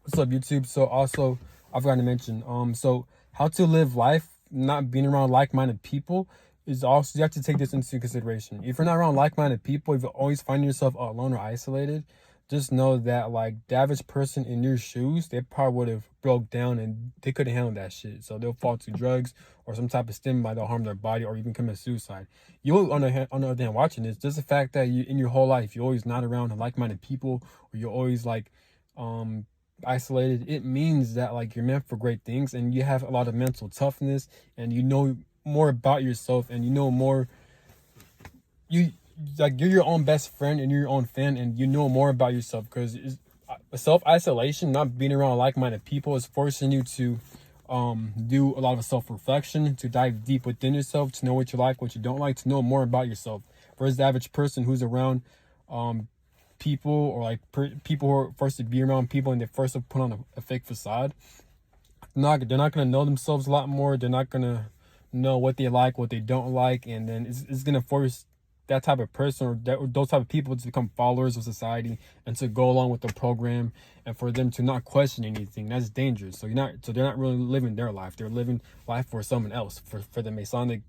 What's up, YouTube? So also, I forgot to mention, so how to live life not being around like-minded people is also, you have to take this into consideration. If you're not around like-minded people, if you always find yourself alone or isolated, just know that like the average person in your shoes, they probably would have broke down and they couldn't handle that shit. So they'll fall to drugs or some type of stimuli that'll harm their body or even commit suicide. You on the other hand watching this, just the fact that you in your whole life you're always not around like-minded people, or you're always like um isolated, it means that like you're meant for great things and you have a lot of mental toughness, and you know more about yourself, and you know more, you like you're your own best friend and you're your own fan, and you know more about yourself, because self-isolation, not being around like-minded people, is forcing you to do a lot of self-reflection, to dive deep within yourself, to know what you like, what you don't like, to know more about yourself. Whereas the average person who's around people, or like people who are forced to be around people and they're forced to put on a fake facade, they're not going to know themselves a lot more. They're not going to know what they like, what they don't like, and then it's going to force that type of person, or those type of people, to become followers of society and to go along with the program, and for them to not question anything. That's dangerous. So they're not really living their life. They're living life for someone else, for the Masonic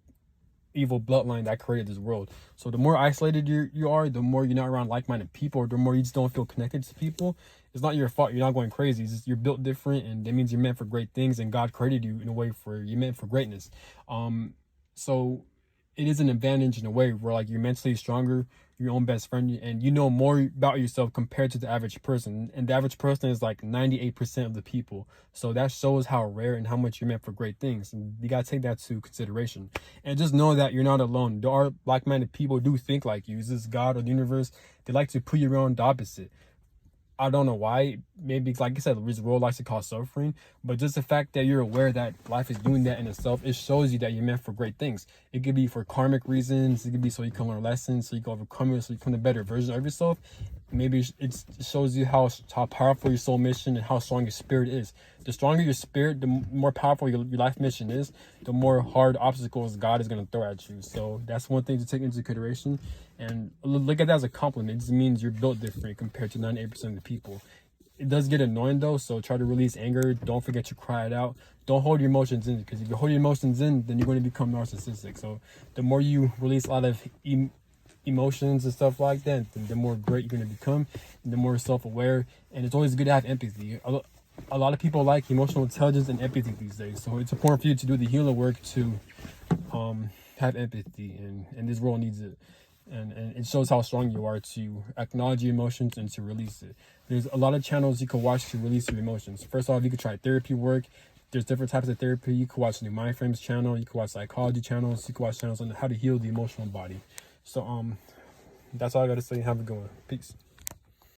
evil bloodline that created this world. So the more isolated you are, the more you're not around like-minded people, or the more you just don't feel connected to people. It's not your fault. You're not going crazy. It's just you're built different, and that means you're meant for great things, and God created you in a way for you're meant for greatness. So it is an advantage in a way where like you're mentally stronger, your own best friend, and you know more about yourself compared to the average person. And the average person is like 98% of the people. So that shows how rare and how much you're meant for great things. And you gotta take that to consideration. And just know that you're not alone. There are like-minded people who do think like you. Is this God or the universe? They like to put you around the opposite. I don't know why. Maybe, like I said, this world likes to cause suffering, but just the fact that you're aware that life is doing that in itself, it shows you that you're meant for great things. It could be for karmic reasons. It could be so you can learn lessons, so you can overcome it, so you become a better version of yourself. Maybe it shows you how powerful your soul mission and how strong your spirit is. The stronger your spirit, the more powerful your life mission is, the more hard obstacles God is going to throw at you. So that's one thing to take into consideration. And look at that as a compliment. It just means you're built different compared to 98% of the people. It does get annoying though, so try to release anger. Don't forget to cry it out. Don't hold your emotions in, because if you hold your emotions in, then you're going to become narcissistic. So the more you release a lot of emotions and stuff like that, the more great you're going to become, and the more self-aware. And it's always good to have empathy. A lot of people like emotional intelligence and empathy these days, so it's important for you to do the healer work to have empathy, and this world needs it. And it shows how strong you are to acknowledge your emotions and to release it. There's a lot of channels you can watch to release your emotions. First off, you could try therapy work. There's different types of therapy. You can watch the Mind Frames channel. You can watch psychology channels. You can watch channels on how to heal the emotional body. So that's all I got to say. Have a good one. Peace.